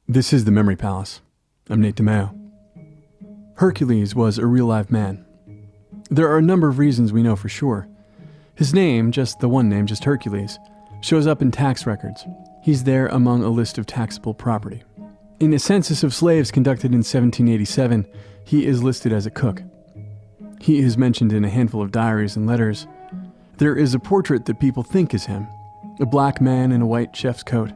This is the Memory Palace. I'm Nate DiMeo. Hercules was a real live man. There are a number of reasons we know for sure. His name, just the one name, just Hercules, shows up in tax records. He's there among a list of taxable property. In a census of slaves conducted in 1787, he is listed as a cook. He is mentioned in a handful of diaries and letters. There is a portrait that people think is him, a black man in a white chef's coat,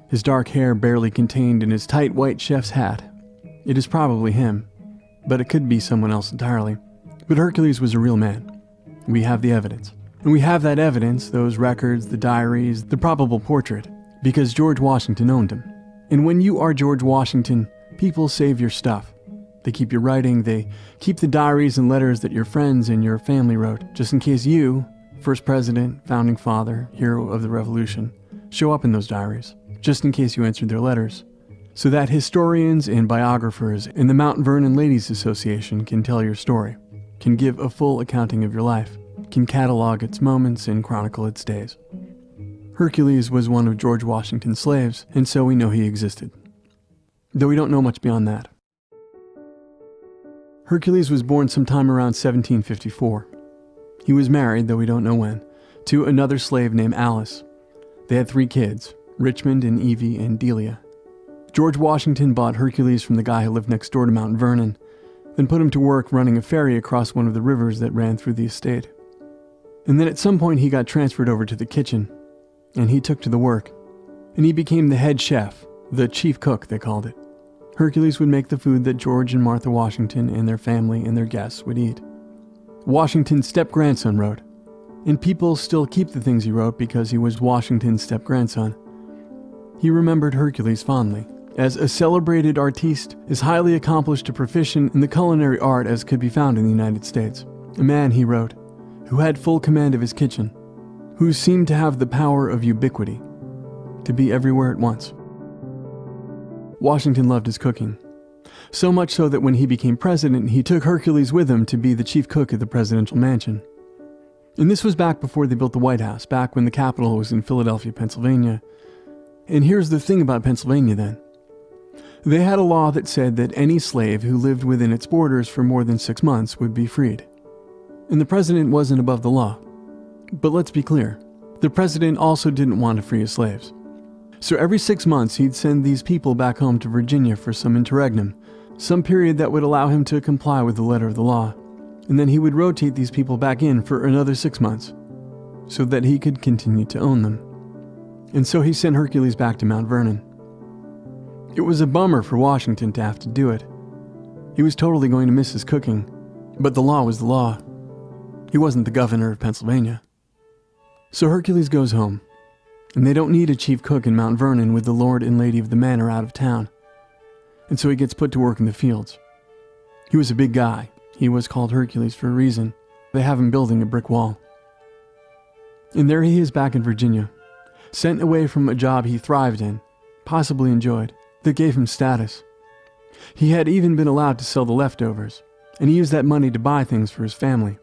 his dark hair barely contained in his tight white chef's hat. It is probably him, but it could be someone else entirely. But Hercules was a real man. We have the evidence. And we have that evidence, those records, the diaries, the probable portrait, because George Washington owned him. And when you are George Washington, people save your stuff. They keep your writing, they keep the diaries and letters that your friends and your family wrote, just in case you, first president, founding father, hero of the revolution, show up in those diaries, just in case you answered their letters, so that historians and biographers in the Mount Vernon Ladies Association can tell your story, can give a full accounting of your life, can catalog its moments and chronicle its days. Hercules was one of George Washington's slaves, and so we know he existed. Though we don't know much beyond that. Hercules was born sometime around 1754. He was married, though we don't know when, to another slave named Alice. They had 3 kids, Richmond and Evie and Delia. George Washington bought Hercules from the guy who lived next door to Mount Vernon, then put him to work running a ferry across one of the rivers that ran through the estate. And then at some point he got transferred over to the kitchen, and he took to the work, and he became the head chef, the chief cook they called it. Hercules would make the food that George and Martha Washington and their family and their guests would eat. Washington's step-grandson wrote, and people still keep the things he wrote because he was Washington's step-grandson. He remembered Hercules fondly, as a celebrated artiste, as highly accomplished a proficient in the culinary art as could be found in the United States. A man, he wrote, who had full command of his kitchen, who seemed to have the power of ubiquity, to be everywhere at once. Washington loved his cooking, so much so that when he became president, he took Hercules with him to be the chief cook at the presidential mansion. And this was back before they built the White House, back when the Capitol was in Philadelphia, Pennsylvania. And here's the thing about Pennsylvania then. They had a law that said that any slave who lived within its borders for more than 6 months would be freed. And the president wasn't above the law. But let's be clear, the president also didn't want to free his slaves. So every 6 months he'd send these people back home to Virginia for some interregnum, some period that would allow him to comply with the letter of the law. And then he would rotate these people back in for another 6 months, so that he could continue to own them. And so he sent Hercules back to Mount Vernon. It was a bummer for Washington to have to do it. He was totally going to miss his cooking, but the law was the law. He wasn't the governor of Pennsylvania. So Hercules goes home, and they don't need a chief cook in Mount Vernon with the lord and lady of the manor out of town. And so he gets put to work in the fields. He was a big guy. He was called Hercules for a reason. They have him building a brick wall. And there he is back in Virginia, sent away from a job he thrived in, possibly enjoyed, that gave him status. He had even been allowed to sell the leftovers, and he used that money to buy things for his family,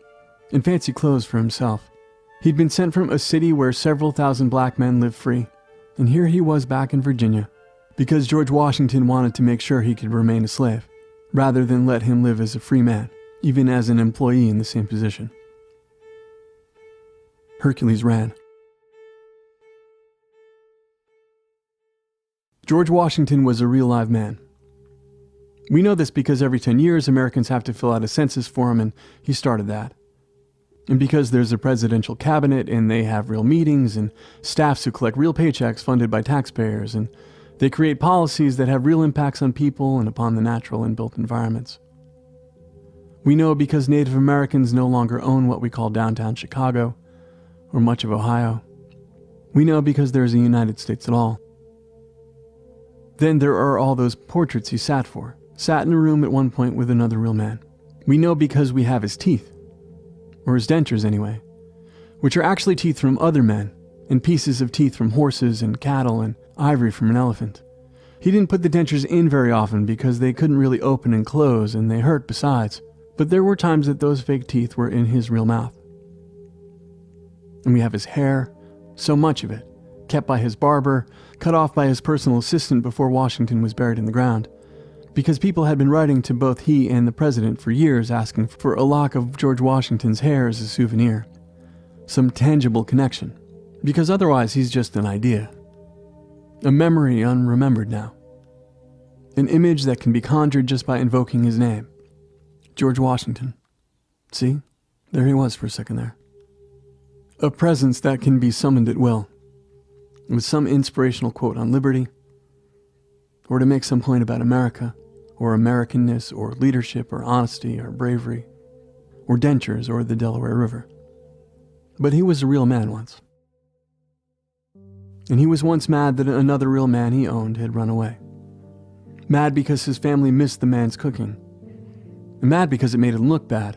and fancy clothes for himself. He'd been sent from a city where several thousand black men lived free, and here he was back in Virginia, because George Washington wanted to make sure he could remain a slave, rather than let him live as a free man, even as an employee in the same position. Hercules ran. George Washington was a real live man. We know this because every 10 years Americans have to fill out a census form, and he started that. And because there's a presidential cabinet and they have real meetings and staffs who collect real paychecks funded by taxpayers, and they create policies that have real impacts on people and upon the natural and built environments. We know because Native Americans no longer own what we call downtown Chicago or much of Ohio. We know because there's a United States at all. Then there are all those portraits he sat in a room at one point with another real man. We know because we have his teeth, or his dentures anyway, which are actually teeth from other men, and pieces of teeth from horses and cattle and ivory from an elephant. He didn't put the dentures in very often because they couldn't really open and close, and they hurt besides, but there were times that those fake teeth were in his real mouth. And we have his hair, so much of it, kept by his barber, cut off by his personal assistant before Washington was buried in the ground. Because people had been writing to both he and the president for years asking for a lock of George Washington's hair as a souvenir. Some tangible connection. Because otherwise he's just an idea. A memory unremembered now. An image that can be conjured just by invoking his name. George Washington. See? There he was for a second there. A presence that can be summoned at will. With some inspirational quote on liberty, or to make some point about America, or Americanness, or leadership, or honesty, or bravery, or dentures, or the Delaware River. But he was a real man once. And he was once mad that another real man he owned had run away. Mad because his family missed the man's cooking. And mad because it made him look bad.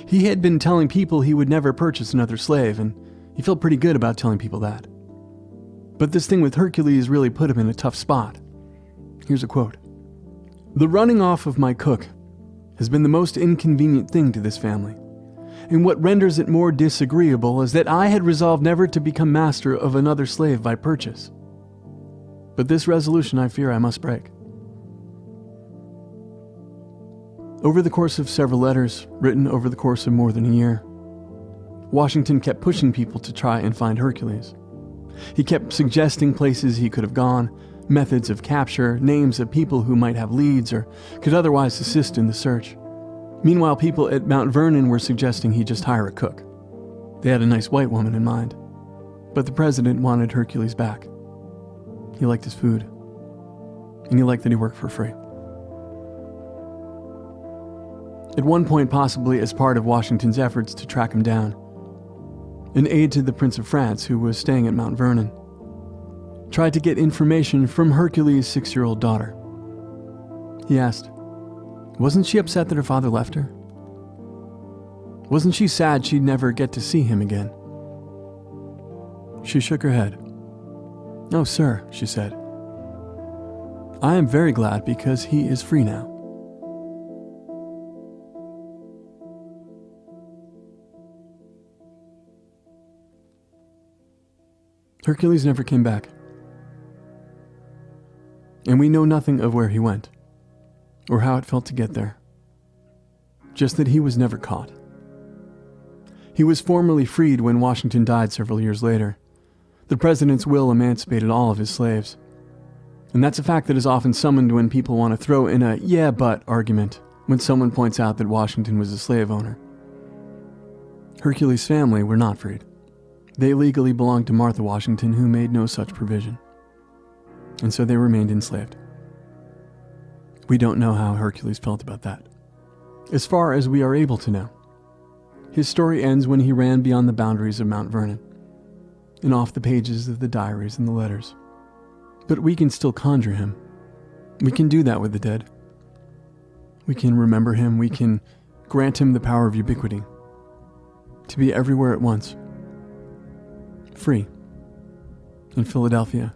He had been telling people he would never purchase another slave, and he felt pretty good about telling people that. But this thing with Hercules really put him in a tough spot. Here's a quote. "The running off of my cook has been the most inconvenient thing to this family. And what renders it more disagreeable is that I had resolved never to become master of another slave by purchase. But this resolution I fear I must break." Over the course of several letters, written over the course of more than a year, Washington kept pushing people to try and find Hercules. He kept suggesting places he could have gone, methods of capture, names of people who might have leads or could otherwise assist in the search. Meanwhile, people at Mount Vernon were suggesting he just hire a cook. They had a nice white woman in mind. But the president wanted Hercules back. He liked his food. And he liked that he worked for free. At one point, possibly as part of Washington's efforts to track him down, an aide to the Prince of France, who was staying at Mount Vernon, tried to get information from Hercules' 6-year-old daughter. He asked, wasn't she upset that her father left her? Wasn't she sad she'd never get to see him again? She shook her head. "Oh, sir," she said, "I am very glad because he is free now." Hercules never came back. And we know nothing of where he went, or how it felt to get there. Just that he was never caught. He was formally freed when Washington died several years later. The president's will emancipated all of his slaves. And that's a fact that is often summoned when people want to throw in a "yeah, but" argument when someone points out that Washington was a slave owner. Hercules' family were not freed. They legally belonged to Martha Washington, who made no such provision. And so they remained enslaved. We don't know how Hercules felt about that. As far as we are able to know, his story ends when he ran beyond the boundaries of Mount Vernon and off the pages of the diaries and the letters. But we can still conjure him. We can do that with the dead. We can remember him. We can grant him the power of ubiquity, to be everywhere at once. Free. In Philadelphia,